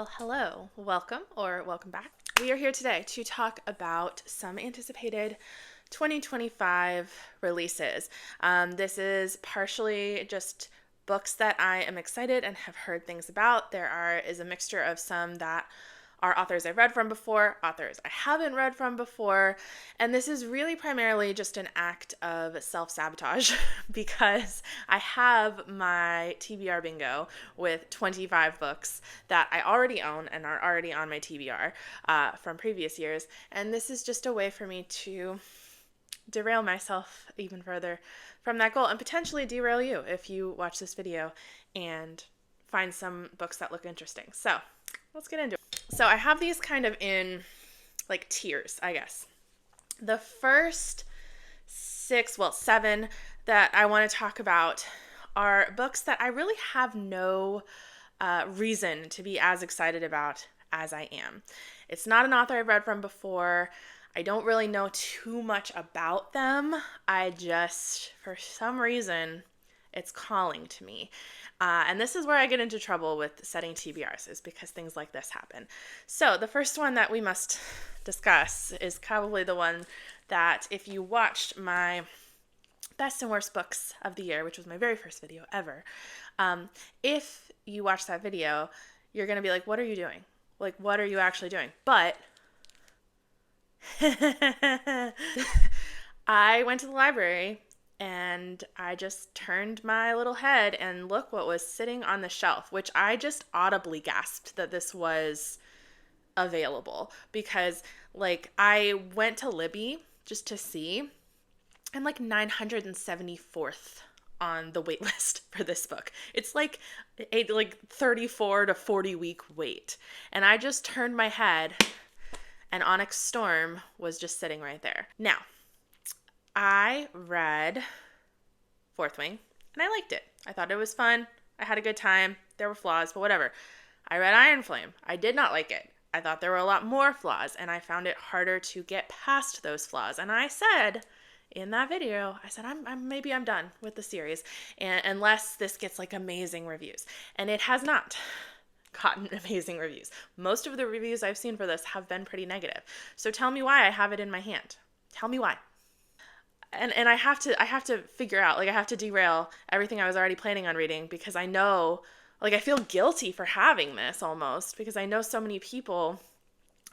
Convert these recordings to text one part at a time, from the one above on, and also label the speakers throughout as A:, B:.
A: Well, hello, welcome or welcome back. We are here today to talk about some anticipated 2025 releases. This is partially just books that I am excited and have heard things about. Is a mixture of some that are authors I've read from before, authors I haven't read from before, and this is really primarily just an act of self-sabotage because I have my TBR bingo with 25 books that I already own and are already on my TBR from previous years, and this is just a way for me to derail myself even further from that goal and potentially derail you if you watch this video and find some books that look interesting. So let's get into it. So I have these kind of in like tiers, I guess. The first seven that I want to talk about are books that I really have no reason to be as excited about as I am. It's not an author I've read from before. I don't really know too much about them. I just, for some reason, it's calling to me. And this is where I get into trouble with setting TBRs, is because things like this happen. So the first one that we must discuss is probably the one that if you watched my best and worst books of the year, which was my very first video ever, if you watch that video, you're going to be like, what are you doing? Like, what are you actually doing? But I went to the library and I just turned my little head and look what was sitting on the shelf, which I just audibly gasped that this was available because like I went to Libby just to see. I'm like 974th on the wait list for this book. It's like a 34 to 40 week wait. And I just turned my head and Onyx Storm was just sitting right there. Now, I read Fourth Wing, and I liked it. I thought it was fun. I had a good time. There were flaws, but whatever. I read Iron Flame. I did not like it. I thought there were a lot more flaws, and I found it harder to get past those flaws. And I said in that video, I said, maybe I'm done with the series, and unless this gets like amazing reviews. And it has not gotten amazing reviews. Most of the reviews I've seen for this have been pretty negative. So tell me why I have it in my hand. Tell me why. And I have to figure out, like, I have to derail everything I was already planning on reading because I know, like, I feel guilty for having this almost because I know so many people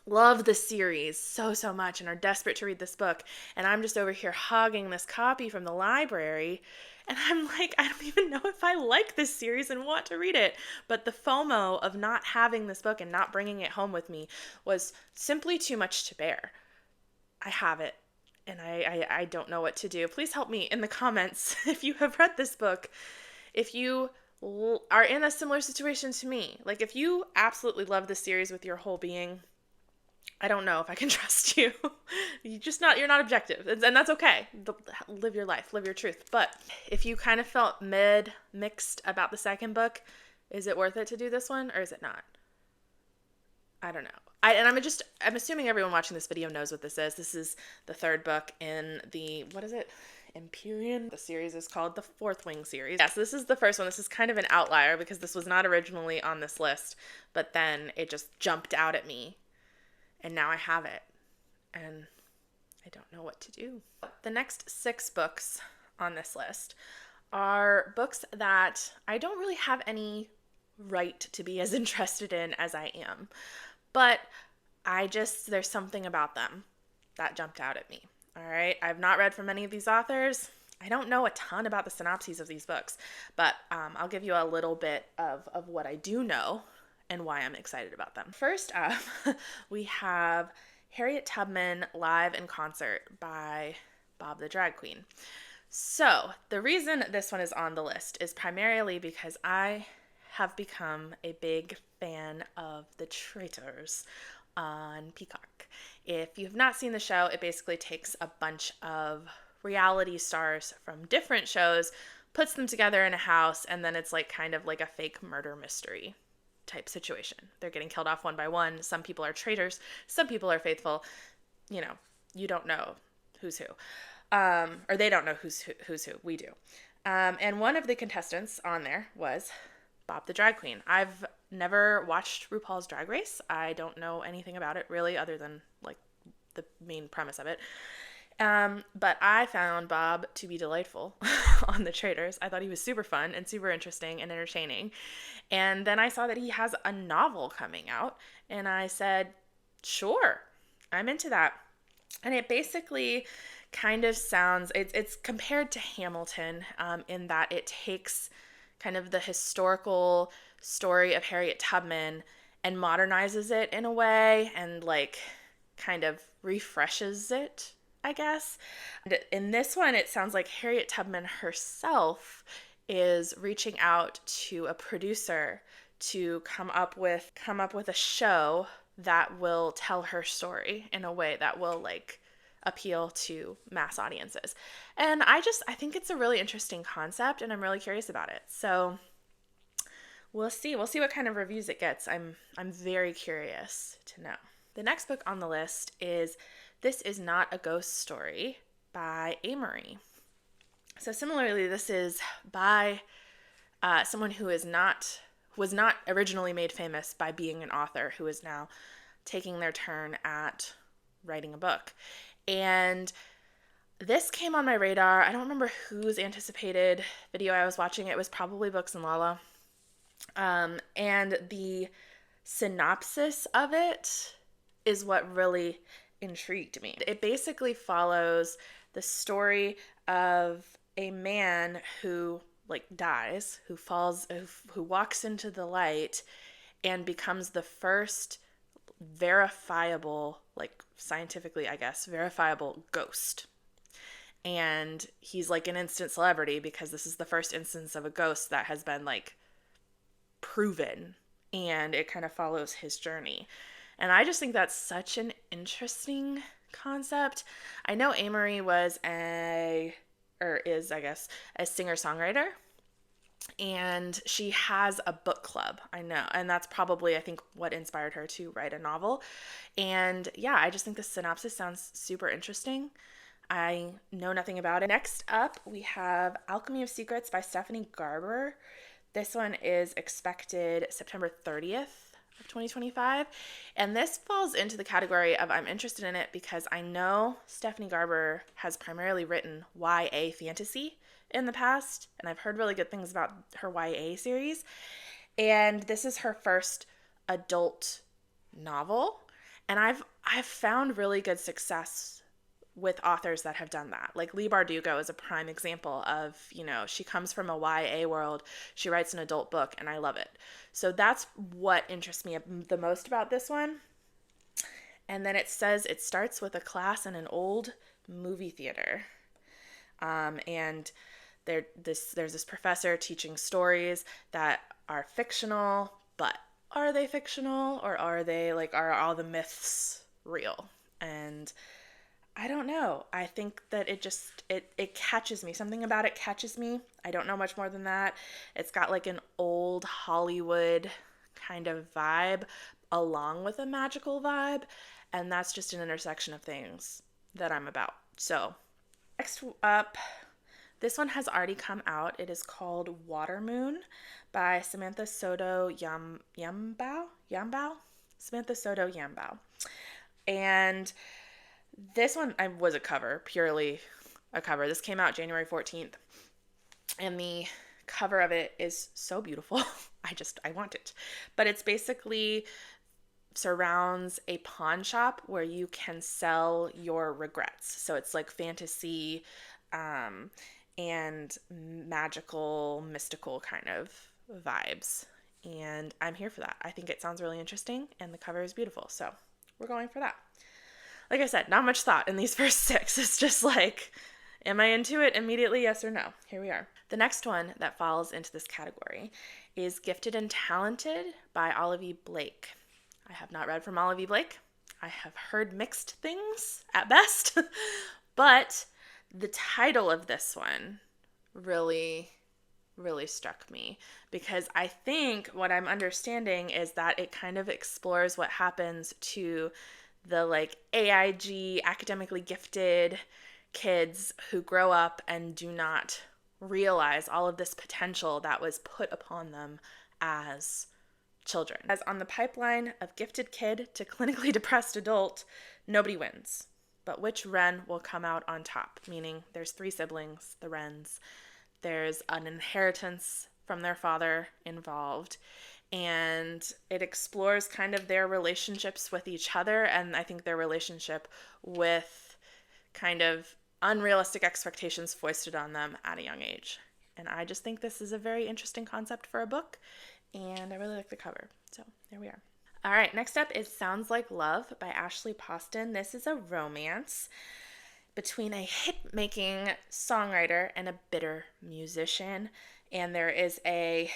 A: love the series so much and are desperate to read this book, and I'm just over here hogging this copy from the library, and I'm like, I don't even know if I like this series and want to read it. But the FOMO of not having this book and not bringing it home with me was simply too much to bear. I have it. And I don't know what to do. Please help me in the comments if you have read this book. If you are in a similar situation to me. Like, if you absolutely love this series with your whole being, I don't know if I can trust you. You're not objective. And that's okay. Live your life. Live your truth. But if you kind of felt mixed about the second book, is it worth it to do this one or is it not? I don't know. I'm assuming everyone watching this video knows what this is. This is the third book in the, what is it? Empyrean? The series is called the Fourth Wing series. Yes, this is the first one. This is kind of an outlier because this was not originally on this list, but then it just jumped out at me and now I have it and I don't know what to do. The next 6 books on this list are books that I don't really have any right to be as interested in as I am. But there's something about them that jumped out at me. All right. I've not read from any of these authors. I don't know a ton about the synopses of these books, but I'll give you a little bit of what I do know and why I'm excited about them. First up, we have Harriet Tubman Live in Concert by Bob the Drag Queen. So the reason this one is on the list is primarily because I have become a big fan of The Traitors on Peacock. If you have not seen the show, it basically takes a bunch of reality stars from different shows, puts them together in a house, and then it's like kind of like a fake murder mystery type situation. They're getting killed off one by one. Some people are traitors, some people are faithful. You know, you don't know who's who. Or they don't know who's who. We do. And one of the contestants on there was Bob the Drag Queen. I've never watched RuPaul's Drag Race. I don't know anything about it really other than like the main premise of it. But I found Bob to be delightful on the Traitors. I thought he was super fun and super interesting and entertaining. And then I saw that he has a novel coming out, and I said, sure, I'm into that. And it basically kind of sounds, it's compared to Hamilton in that it takes kind of the historical story of Harriet Tubman and modernizes it in a way and like kind of refreshes it, I guess. And in this one, it sounds like Harriet Tubman herself is reaching out to a producer to come up with a show that will tell her story in a way that will like appeal to mass audiences. And I think it's a really interesting concept, and I'm really curious about it. So we'll see what kind of reviews it gets. I'm very curious to know. The next book on the list is This Is Not a Ghost Story by Amerie. So similarly, this is by someone who was not originally made famous by being an author, who is now taking their turn at writing a book. And this came on my radar. I don't remember whose anticipated video I was watching. It was probably Books and Lala. And the synopsis of it is what really intrigued me. It basically follows the story of a man who like dies, who walks into the light and becomes the first verifiable, like scientifically, I guess, verifiable ghost. And he's like an instant celebrity because this is the first instance of a ghost that has been like proven, and it kind of follows his journey. And I just think that's such an interesting concept. I know Amerie is, I guess, a singer-songwriter, and she has a book club, I know, and that's probably, I think, what inspired her to write a novel. And yeah, I just think the synopsis sounds super interesting. I know nothing about it. Next up, we have Alchemy of Secrets by Stephanie Garber. This one is expected September 30th of 2025, and this falls into the category of I'm interested in it because I know Stephanie Garber has primarily written YA fantasy in the past, and I've heard really good things about her YA series, and this is her first adult novel, and I've found really good success with authors that have done that. Like Leigh Bardugo is a prime example of, she comes from a YA world, she writes an adult book, and I love it. So that's what interests me the most about this one. And then it says it starts with a class in an old movie theater. And there's this professor teaching stories that are fictional, but are they fictional, or are all the myths real? And I don't know. I think that it catches me. Something about it catches me. I don't know much more than that. It's got like an old Hollywood kind of vibe along with a magical vibe, and that's just an intersection of things that I'm about. So, next up, this one has already come out. It is called Water Moon by Samantha Sotto Yambao? Samantha Sotto Yambao. And this one was purely a cover. This came out January 14th. And the cover of it is so beautiful. I want it. But it's basically surrounds a pawn shop where you can sell your regrets. So it's like fantasy and magical, mystical kind of vibes. And I'm here for that. I think it sounds really interesting, and the cover is beautiful. So we're going for that. Like I said, not much thought in these first 6. It's just like, am I into it immediately? Yes or no? Here we are. The next one that falls into this category is Gifted and Talented by Olivie Blake. I have not read from Olivie Blake. I have heard mixed things at best, but the title of this one really, really struck me because I think what I'm understanding is that it kind of explores what happens to the like AIG, academically gifted kids who grow up and do not realize all of this potential that was put upon them as children. As on the pipeline of gifted kid to clinically depressed adult, nobody wins. But which Wren will come out on top? Meaning there's 3 siblings, the Wrens. There's an inheritance from their father involved. And it explores kind of their relationships with each other, and I think their relationship with kind of unrealistic expectations foisted on them at a young age. And I just think this is a very interesting concept for a book, and I really like the cover. So there we are. All right, next up is Sounds Like Love by Ashley Poston. This is a romance between a hit-making songwriter and a bitter musician, and there is a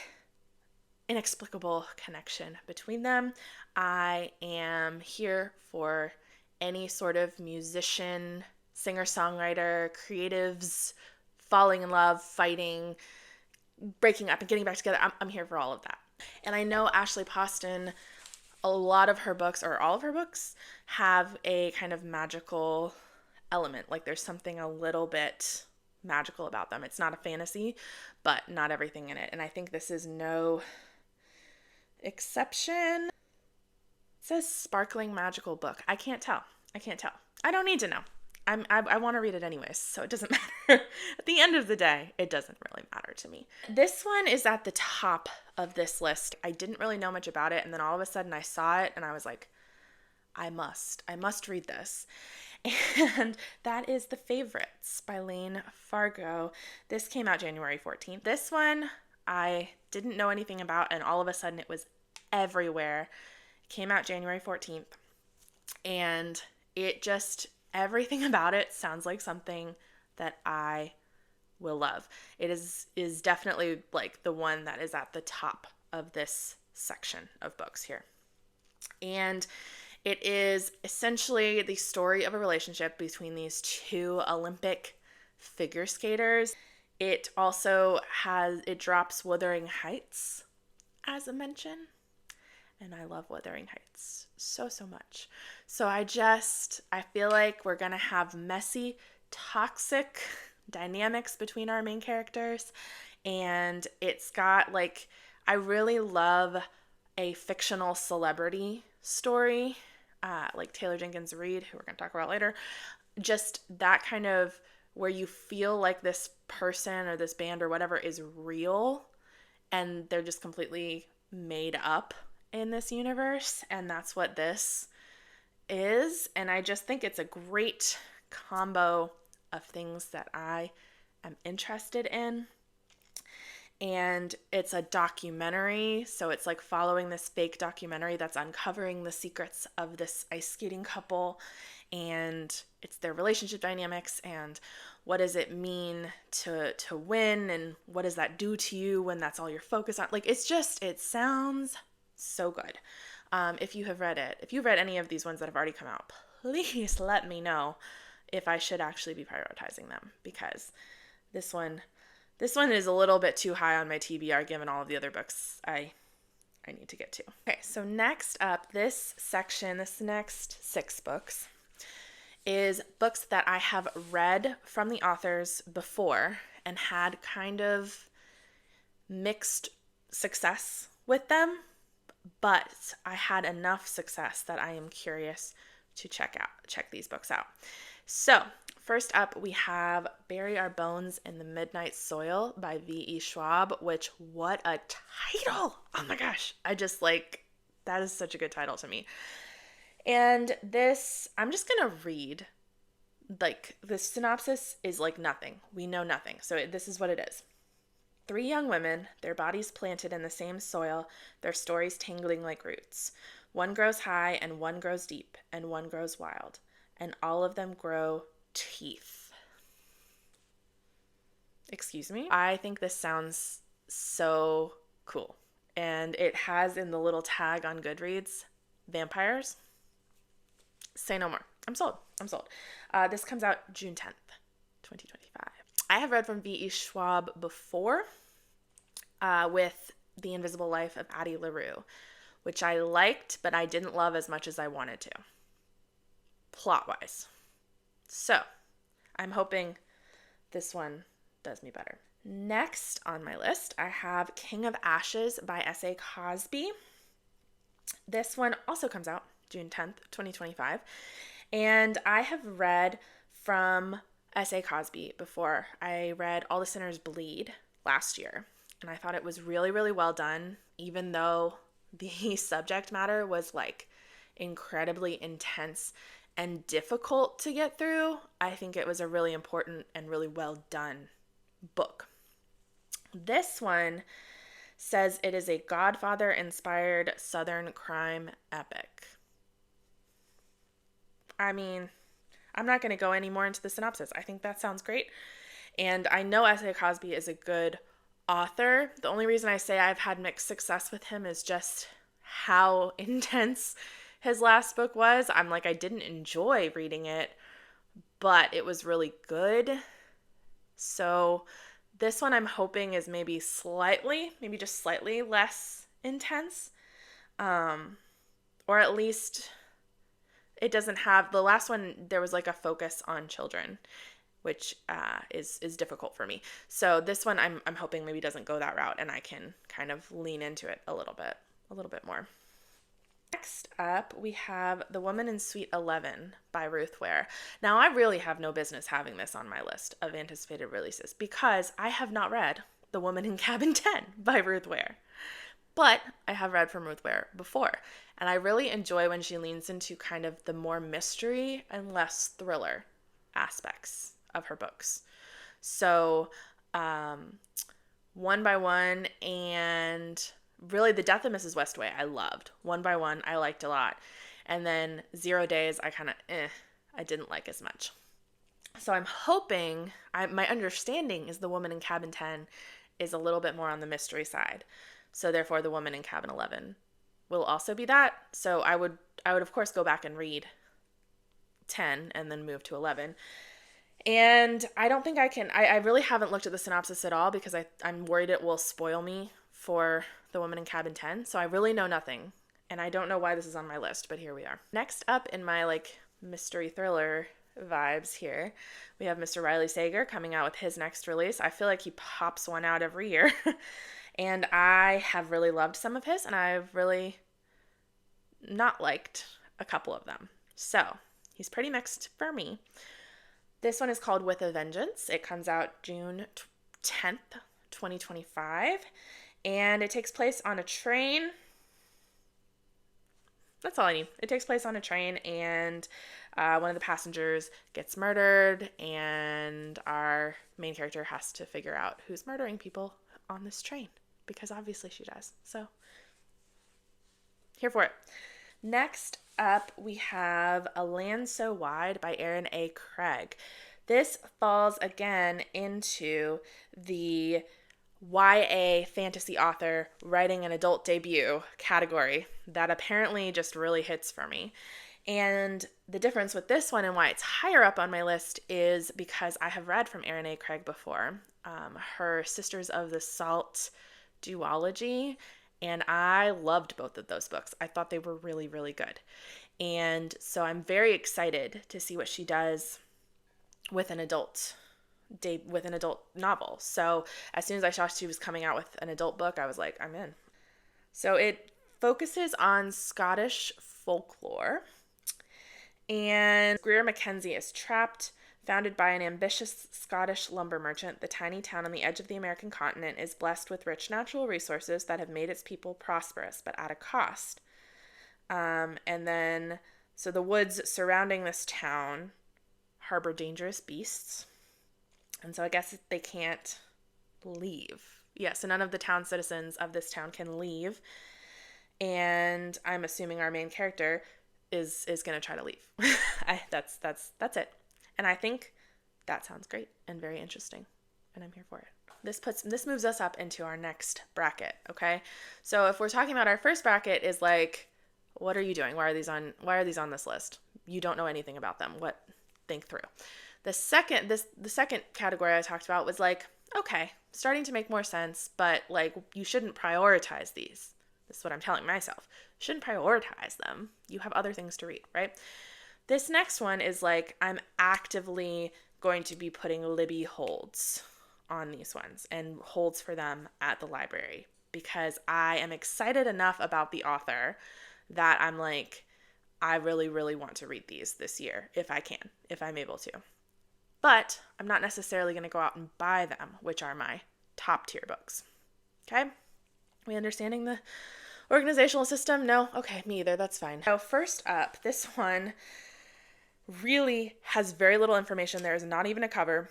A: inexplicable connection between them. I am here for any sort of musician, singer-songwriter, creatives, falling in love, fighting, breaking up, and getting back together. I'm here for all of that. And I know Ashley Poston, a lot of her books, or all of her books, have a kind of magical element. Like there's something a little bit magical about them. It's not a fantasy, but not everything in it. And I think this is no exception. It says sparkling magical book. I can't tell. I don't need to know. I want to read it anyways, so it doesn't matter. At the end of the day, it doesn't really matter to me. This one is at the top of this list. I didn't really know much about it, and then all of a sudden I saw it, and I was like, I must read this. And that is The Favorites by Layne Fargo. This came out January 14th. This one I didn't know anything about, and all of a sudden it was everywhere. It came out January 14th, and it just, everything about it sounds like something that I will love. It is definitely like the one that is at the top of this section of books here. And it is essentially the story of a relationship between these 2 Olympic figure skaters. It also drops Wuthering Heights as a mention. And I love Wuthering Heights so much. So I feel like we're going to have messy, toxic dynamics between our main characters. And it's got like, I really love a fictional celebrity story, like Taylor Jenkins Reid, who we're going to talk about later. Just that kind of where you feel like this person or this band or whatever is real and they're just completely made up in this universe, and that's what this is. And I just think it's a great combo of things that I am interested in. And it's a documentary, so it's like following this fake documentary that's uncovering the secrets of this ice skating couple, and it's their relationship dynamics and what does it mean to win, and what does that do to you when that's all you're focused on. Like, it sounds so good. If you have read it, if you've read any of these ones that have already come out, please let me know if I should actually be prioritizing them, because this one is a little bit too high on my TBR given all of the other books I need to get to. Okay, so next up, this next 6 books is books that I have read from the authors before and had kind of mixed success with them, but I had enough success that I am curious to check these books out. So, first up, we have Bury Our Bones in the Midnight Soil by V.E. Schwab, which, what a title! Oh my gosh. That is such a good title to me. And this, I'm just going to read, the synopsis is like nothing. We know nothing. So this is what it is. 3 young women, their bodies planted in the same soil, their stories tangling like roots. One grows high, and one grows deep, and one grows wild, and all of them grow teeth. Excuse me? I think this sounds so cool. And it has in the little tag on Goodreads, vampires. Say no more. I'm sold. This comes out June 10th, 2025. I have read from V.E. Schwab before with The Invisible Life of Addie LaRue, which I liked, but I didn't love as much as I wanted to, plot-wise. So, I'm hoping this one does me better. Next on my list, I have King of Ashes by S.A. Cosby. This one also comes out June 10th, 2025. And I have read from S.A. Cosby before. I read All the Sinners Bleed last year, and I thought it was really, really well done, even though the subject matter was like incredibly intense and difficult to get through. I think it was a really important and really well done book. This one says it is a Godfather-inspired Southern crime epic. I mean, I'm not going to go any more into the synopsis. I think that sounds great. And I know S.A. Cosby is a good author. The only reason I say I've had mixed success with him is just how intense his last book was. I'm like, I didn't enjoy reading it, but it was really good. So this one I'm hoping is maybe just slightly less intense. Or at least it doesn't have, the last one, there was like a focus on children, which is difficult for me. So this one I'm hoping maybe doesn't go that route, and I can kind of lean into it a little bit more. Next up, we have The Woman in Suite 11 by Ruth Ware. Now, I really have no business having this on my list of anticipated releases because I have not read The Woman in Cabin 10 by Ruth Ware. But I have read from Ruth Ware before, and I really enjoy when she leans into kind of the more mystery and less thriller aspects of her books. So, One by One and really The Death of Mrs. Westaway I loved. One by One I liked a lot. And then 0 Days I kind of, I didn't like as much. So I'm hoping, my understanding is The Woman in Cabin 10 is a little bit more on the mystery side. So therefore The Woman in Cabin 11 will also be that. So I would of course go back and read 10 and then move to 11. And I don't think I can, I really haven't looked at the synopsis at all because I'm worried it will spoil me for The Woman in Cabin 10. So I really know nothing. And I don't know why this is on my list, but here we are. Next up in my like mystery thriller vibes here, we have Mr. Riley Sager coming out with his next release. I feel like he pops one out every year. And I have really loved some of his, and I've really not liked a couple of them. So he's pretty mixed for me. This one is called With a Vengeance. It comes out June 10th, 2025. And it takes place on a train. That's all I need. It takes place on a train, and one of the passengers gets murdered, and our main character has to figure out who's murdering people on this train, because obviously she does. So, here for it. Next up, we have A Land So Wide by Erin A. Craig. This falls again into the YA fantasy author writing an adult debut category that apparently just really hits for me. And the difference with this one and why it's higher up on my list is because I have read from Erin A. Craig before. Her Sisters of the Salt duology, and I loved both of those books. I thought they were really, really good. And so I'm very excited to see what she does with an adult novel. So as soon as I saw she was coming out with an adult book, I was like, I'm in. So it focuses on Scottish folklore, and Greer Mackenzie is trapped. Founded by an ambitious Scottish lumber merchant, the tiny town on the edge of the American continent is blessed with rich natural resources that have made its people prosperous, but at a cost. And then, so the woods surrounding this town harbor dangerous beasts. And so I guess they can't leave. Yeah, so none of the town citizens of this town can leave. And I'm assuming our main character is going to try to leave. That's it. And I think that sounds great and very interesting, and I'm here for it. This moves us up into our next bracket, okay? So if we're talking about our first bracket is like, what are you doing? Why are these on this list? You don't know anything about them. Think through. The second category I talked about was like, okay, starting to make more sense, but like you shouldn't prioritize these. This is what I'm telling myself. You shouldn't prioritize them. You have other things to read, right? This next one is like, I'm actively going to be putting Libby holds on these ones and holds for them at the library because I am excited enough about the author that I'm like, I really, really want to read these this year if I can, if I'm able to. But I'm not necessarily going to go out and buy them, which are my top tier books. Okay? We understanding the organizational system? No? Okay, me either. That's fine. So first up, this one really has very little information. There is not even a cover.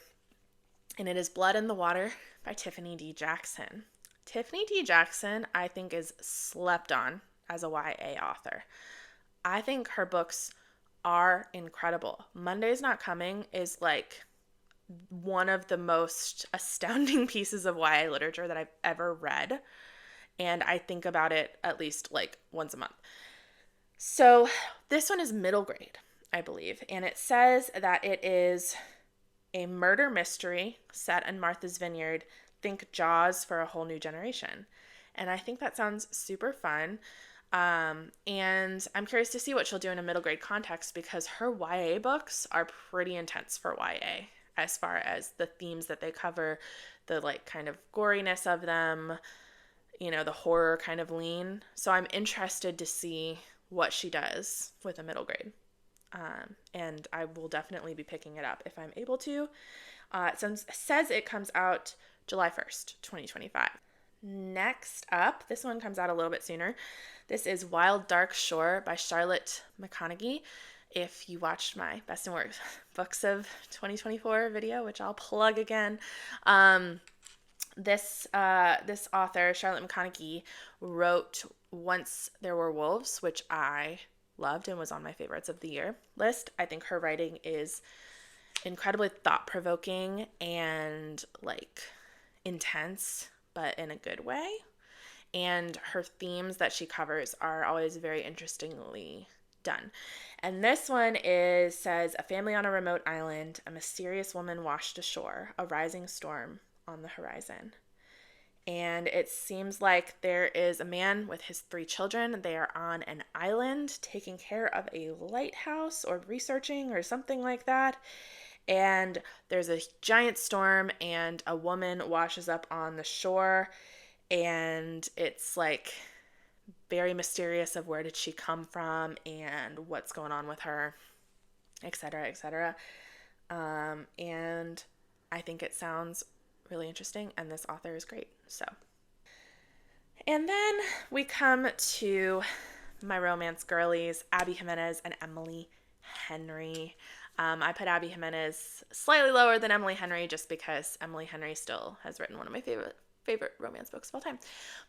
A: And it is Blood in the Water by Tiffany D. Jackson. Tiffany D. Jackson, I think, is slept on as a YA author. I think her books are incredible. Monday's Not Coming is like one of the most astounding pieces of YA literature that I've ever read. And I think about it at least like once a month. So this one is middle grade, I believe. And it says that it is a murder mystery set in Martha's Vineyard. Think Jaws for a whole new generation. And I think that sounds super fun. And I'm curious to see what she'll do in a middle grade context because her YA books are pretty intense for YA as far as the themes that they cover, the like kind of goriness of them, you know, the horror kind of lean. So I'm interested to see what she does with a middle grade. And I will definitely be picking it up if I'm able to. It says it comes out July 1st, 2025. Next up, this one comes out a little bit sooner. This is Wild Dark Shore by Charlotte McConaghy. If you watched my Best and Worst Books of 2024 video, which I'll plug again, this author, Charlotte McConaghy, wrote Once There Were Wolves, which I loved and was on my favorites of the year list. I think her writing is incredibly thought-provoking and like intense, but in a good way. And her themes that she covers are always very interestingly done. And this one says, a family on a remote island, a mysterious woman washed ashore, a rising storm on the horizon. And it seems like there is a man with his 3 children. They are on an island taking care of a lighthouse or researching or something like that. And there's a giant storm and a woman washes up on the shore. And it's like very mysterious of where did she come from and what's going on with her, etc., etc. And I think it sounds really interesting, and this author is great. So, and then we come to my romance girlies, Abby Jimenez and Emily Henry. I put Abby Jimenez slightly lower than Emily Henry just because Emily Henry still has written one of my favorite romance books of all time.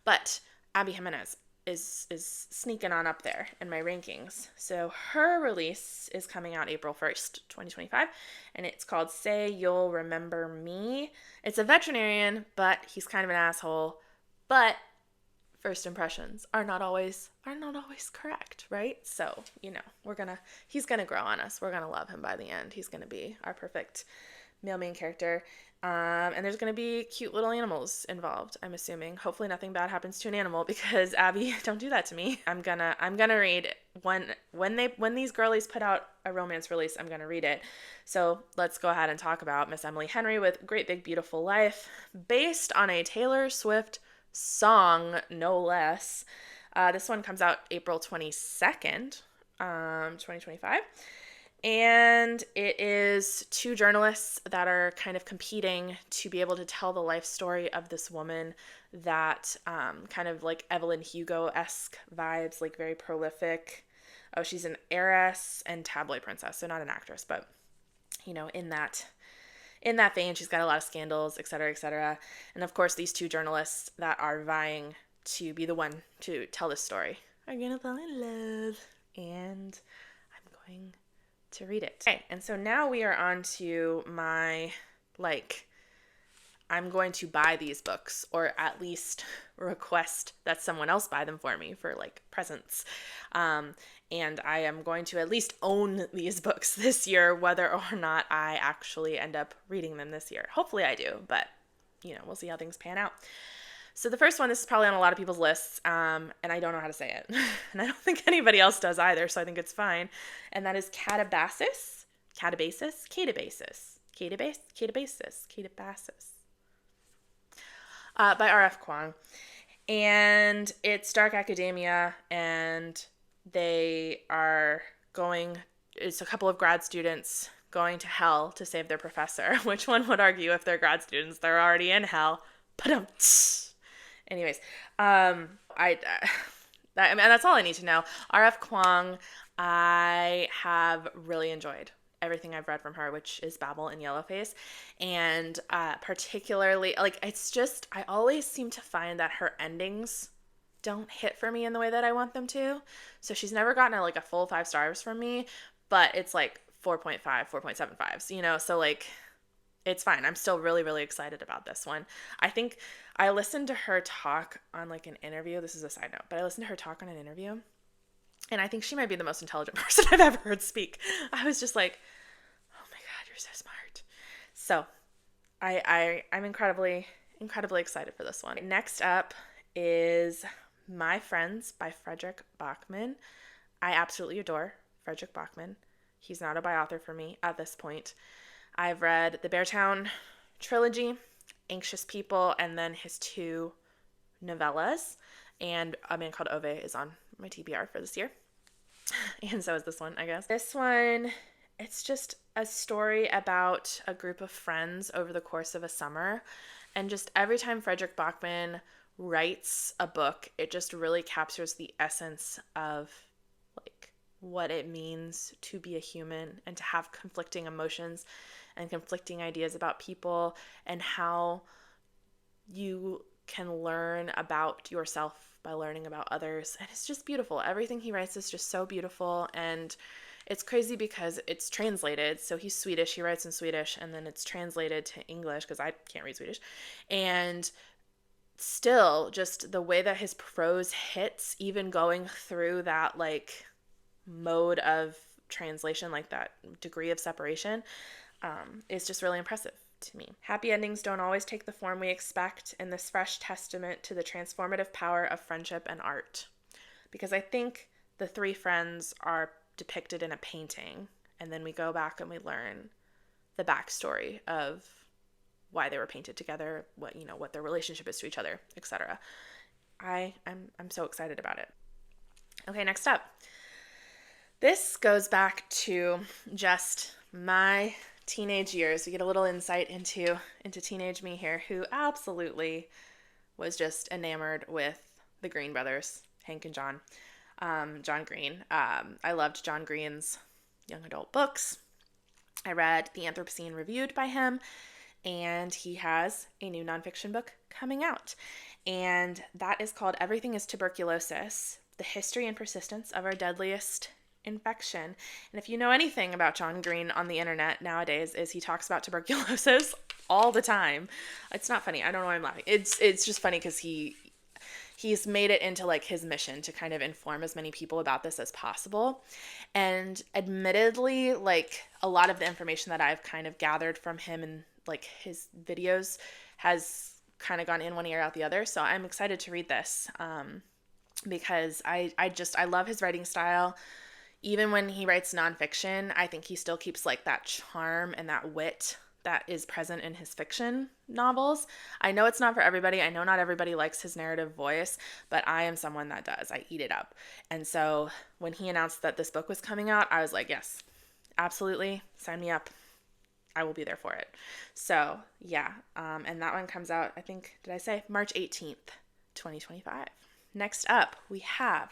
A: But Abby Jimenez is sneaking on up there in my rankings. So her release is coming out April 1st, 2025, and it's called Say You'll Remember Me. It's a veterinarian, but he's kind of an asshole. But first impressions are not always correct, right? So, you know, he's gonna grow on us. We're gonna love him by the end. He's gonna be our perfect male main character. And there's going to be cute little animals involved, I'm assuming. Hopefully nothing bad happens to an animal because Abby, don't do that to me. I'm gonna read when these girlies put out a romance release, I'm gonna read it. So let's go ahead and talk about Miss Emily Henry with Great Big Beautiful Life, based on a Taylor Swift song, no less. This one comes out April 22nd, 2025. And it is 2 journalists that are kind of competing to be able to tell the life story of this woman that kind of like Evelyn Hugo-esque vibes, like very prolific. Oh, she's an heiress and tabloid princess, so not an actress, but, you know, in that vein, she's got a lot of scandals, et cetera, et cetera. And of course, these 2 journalists that are vying to be the one to tell this story are gonna fall in love, and I'm going to read it. Okay, and so now we are on to my, I'm going to buy these books, or at least request that someone else buy them for me for, presents. And I am going to at least own these books this year, whether or not I actually end up reading them this year. Hopefully I do, but, you know, we'll see how things pan out. So the first one, this is probably on a lot of people's lists, and I don't know how to say it. And I don't think anybody else does either, so I think it's fine. And that is Katabasis by RF Kuang. And it's dark academia, and They are going, it's a couple of grad students going to hell to save their professor, which one would argue if they're grad students, they're already in hell. Anyways, I mean, that's all I need to know. RF Kuang, I have really enjoyed everything I've read from her, which is Babel and Yellowface. And particularly, like, it's just, I always seem to find that her endings don't hit for me in the way that I want them to. So she's never gotten a full 5 stars from me, but it's like 4.5, 4.75s, you know? So like, it's fine. I'm still really, really excited about this one. I think I listened to her talk on like an interview. This is a side note, but I listened to her talk on an interview, and I think she might be the most intelligent person I've ever heard speak. I was just like, oh my God, you're so smart. So I'm incredibly, incredibly excited for this one. Next up is My Friends by Fredrik Backman. I absolutely adore Fredrik Backman. He's not a by author for me at this point. I've read the Beartown trilogy, Anxious People, and then his 2 novellas. And A Man Called Ove is on my TBR for this year. And so is this one, I guess. This one, it's just a story about a group of friends over the course of a summer. And just every time Fredrik Backman writes a book, it just really captures the essence of like what it means to be a human and to have conflicting emotions and conflicting ideas about people, and how you can learn about yourself by learning about others. And it's just beautiful. Everything he writes is just so beautiful. And it's crazy because it's translated. So he's Swedish. He writes in Swedish, and then it's translated to English because I can't read Swedish. And still, just the way that his prose hits, even going through that like mode of translation, like that degree of separation, is just really impressive to me. Happy endings don't always take the form we expect, in this fresh testament to the transformative power of friendship and art. Because I think the 3 friends are depicted in a painting, and then we go back and we learn the backstory of why they were painted together, what their relationship is to each other, etc. I'm so excited about it. Okay, next up. This goes back to just my teenage years. We get a little insight into teenage me here, who absolutely was just enamored with the Green brothers, Hank and John. John Green. I loved John Green's young adult books. I read The Anthropocene Reviewed by him, and he has a new nonfiction book coming out. And that is called Everything is Tuberculosis, The History and Persistence of Our Deadliest Infection. And if you know anything about John Green on the internet nowadays, is he talks about tuberculosis all the time. It's not funny. I don't know why I'm laughing. It's just funny because he's made it into like his mission to kind of inform as many people about this as possible. And admittedly, like a lot of the information that I've kind of gathered from him and like his videos has kind of gone in one ear out the other. So I'm excited to read this because I love his writing style. Even when he writes nonfiction, I think he still keeps like that charm and that wit that is present in his fiction novels. I know it's not for everybody. I know not everybody likes his narrative voice, but I am someone that does. I eat it up. And so when he announced that this book was coming out, I was like, yes, absolutely. Sign me up. I will be there for it. So yeah. And that one comes out, I think, did I say March 18th, 2025. Next up, we have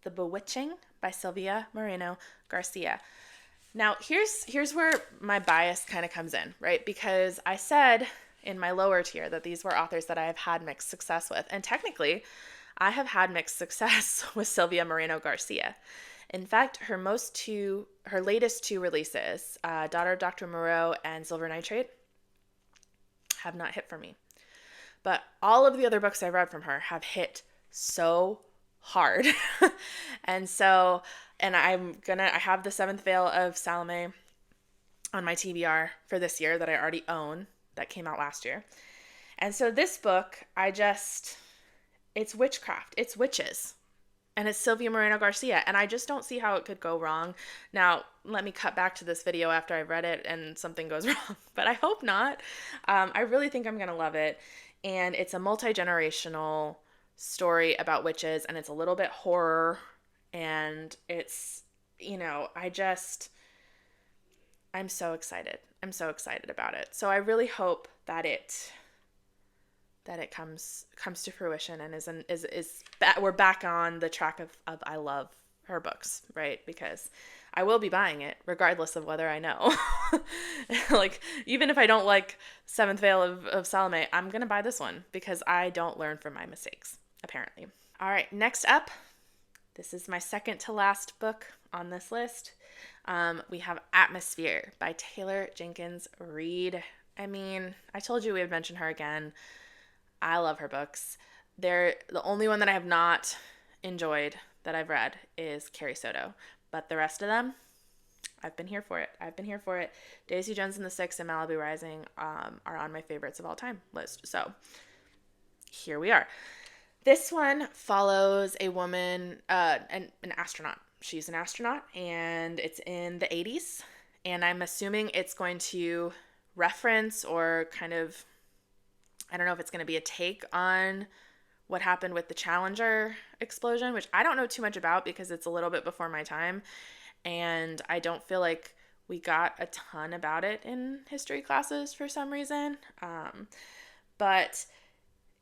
A: The Bewitching by Sylvia Moreno Garcia. Now, here's where my bias kind of comes in, right? Because I said in my lower tier that these were authors that I have had mixed success with. And technically, I have had mixed success with Sylvia Moreno Garcia. In fact, her latest 2 releases, Daughter of Dr. Moreau and Silver Nitrate, have not hit for me. But all of the other books I've read from her have hit so hard. And I have The Seventh Veil of Salome on my TBR for this year that I already own, that came out last year. And so this book, it's witchcraft, it's witches, and it's Sylvia Moreno Garcia, and I just don't see how it could go wrong. Now, let me cut back to this video after I've read it and something goes wrong, but I hope not. I really think I'm going to love it, and it's a multi-generational story about witches, and it's a little bit horror And it's, I'm so excited. I'm so excited about it. So I really hope that it comes to fruition and we're back on the track of I love her books, right? Because I will be buying it regardless of whether I know. Like, even if I don't like Seventh Veil of Salome, I'm going to buy this one because I don't learn from my mistakes, apparently. All right, next up, this is my second to last book on this list. We have Atmosphere by Taylor Jenkins Reid. I mean, I told you we would mention her again. I love her books. The only one that I have not enjoyed that I've read is Carrie Sotto. But the rest of them, I've been here for it. Daisy Jones and the Six and Malibu Rising are on my favorites of all time list. So here we are. This one follows a woman, an astronaut. She's an astronaut, and it's in the 80s. And I'm assuming it's going to reference or kind of, I don't know if it's going to be a take on what happened with the Challenger explosion, which I don't know too much about because it's a little bit before my time. And I don't feel like we got a ton about it in history classes for some reason. But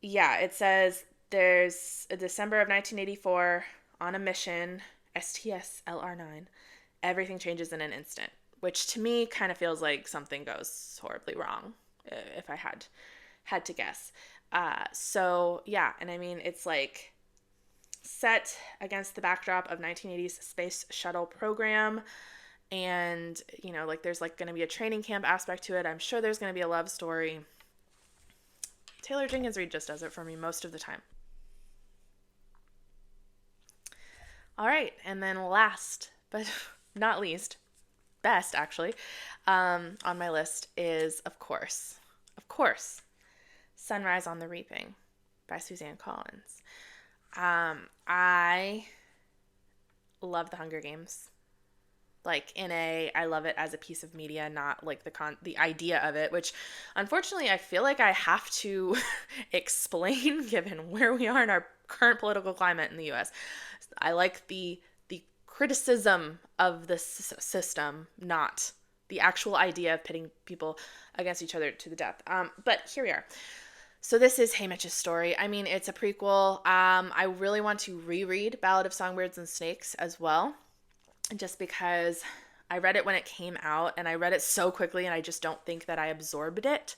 A: yeah, it says there's a December of 1984 on a mission, STS LR9. Everything changes in an instant, which to me kind of feels like something goes horribly wrong, if I had to guess. So yeah, and I mean, it's like set against the backdrop of 1980s space shuttle program. And, like there's like going to be a training camp aspect to it. I'm sure there's going to be a love story. Taylor Jenkins Reid just does it for me most of the time. All right. And then last, but not least, best actually, on my list is, of course, Sunrise on the Reaping by Suzanne Collins. I love The Hunger Games. Like I love it as a piece of media, not like the idea of it, which unfortunately I feel like I have to explain given where we are in our current political climate in the US. I like the criticism of the system, not the actual idea of pitting people against each other to the death. But here we are. So this is Haymitch's story. I mean, it's a prequel. I really want to reread Ballad of Songbirds and Snakes as well, just because I read it when it came out, and I read it so quickly, and I just don't think that I absorbed it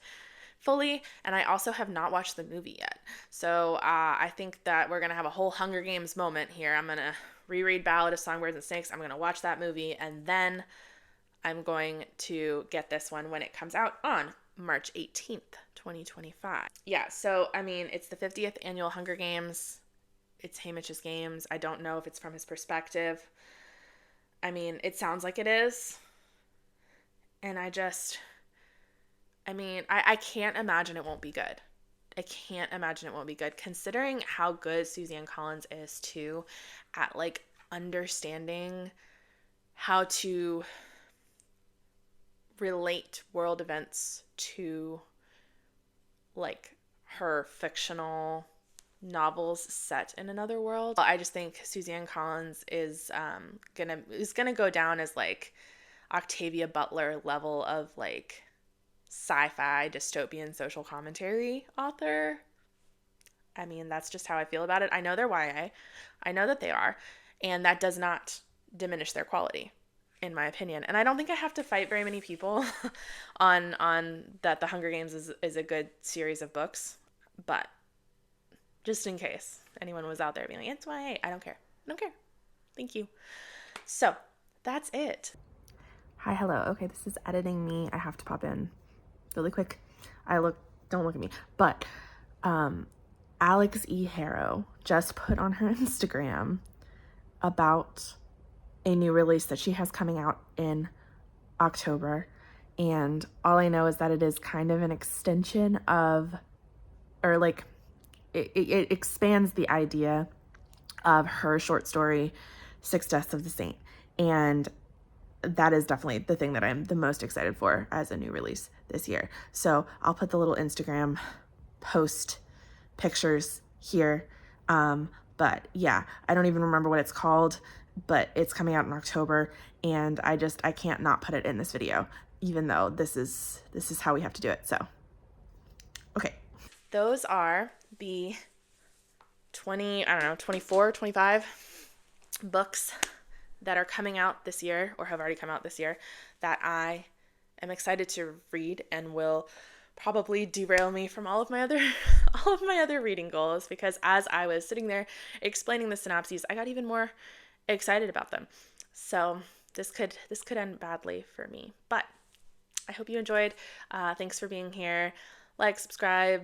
A: fully. And I also have not watched the movie yet. So I think that we're going to have a whole Hunger Games moment here. I'm going to reread Ballad of Songbirds and Snakes. I'm going to watch that movie, and then I'm going to get this one when it comes out on March 18th, 2025. Yeah, so, I mean, it's the 50th annual Hunger Games. It's Haymitch's games. I don't know if it's from his perspective. I mean, it sounds like it is. And I can't imagine it won't be good. I can't imagine it won't be good, considering how good Suzanne Collins is, too, at, like, understanding how to relate world events to, like, her fictional novels set in another world. I just think Suzanne Collins is gonna go down as, like, Octavia Butler level of, like, sci-fi dystopian social commentary author. I mean, that's just how I feel about it. I know they're YA. I know that they are, and that does not diminish their quality, in my opinion. And I don't think I have to fight very many people on that The Hunger Games is a good series of books. But just in case anyone was out there being like, it's YA, I don't care. Thank you. So that's it. Hi, hello. Okay, this is editing me. I have to pop in really quick. Don't look at me. But Alex E. Harrow just put on her Instagram about a new release that she has coming out in October. And all I know is that it is kind of an extension of, or like, it expands the idea of her short story, Six Deaths of the Saint. And that is definitely the thing that I'm the most excited for as a new release this year. So I'll put the little Instagram post pictures here. But yeah, I don't even remember what it's called.
B: but it's coming out in October, and I can't not put it in this video, even though this is how we have to do it. So, okay.
A: Those are the 24, 25 books that are coming out this year or have already come out this year that I am excited to read and will probably derail me from all of my other reading goals, because as I was sitting there explaining the synopses, I got even more excited about them. So this could end badly for me, but I hope you enjoyed. Thanks for being here. Like, subscribe,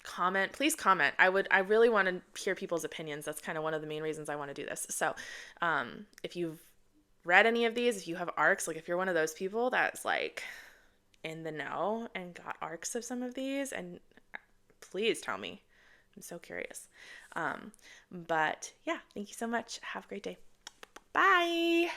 A: comment. Please comment. I really want to hear people's opinions. That's kind of one of the main reasons I want to do this. So if you've read any of these, if you have arcs, like if you're one of those people that's like in the know and got arcs of some of these, and please tell me. I'm so curious. But yeah, thank you so much. Have a great day. Bye.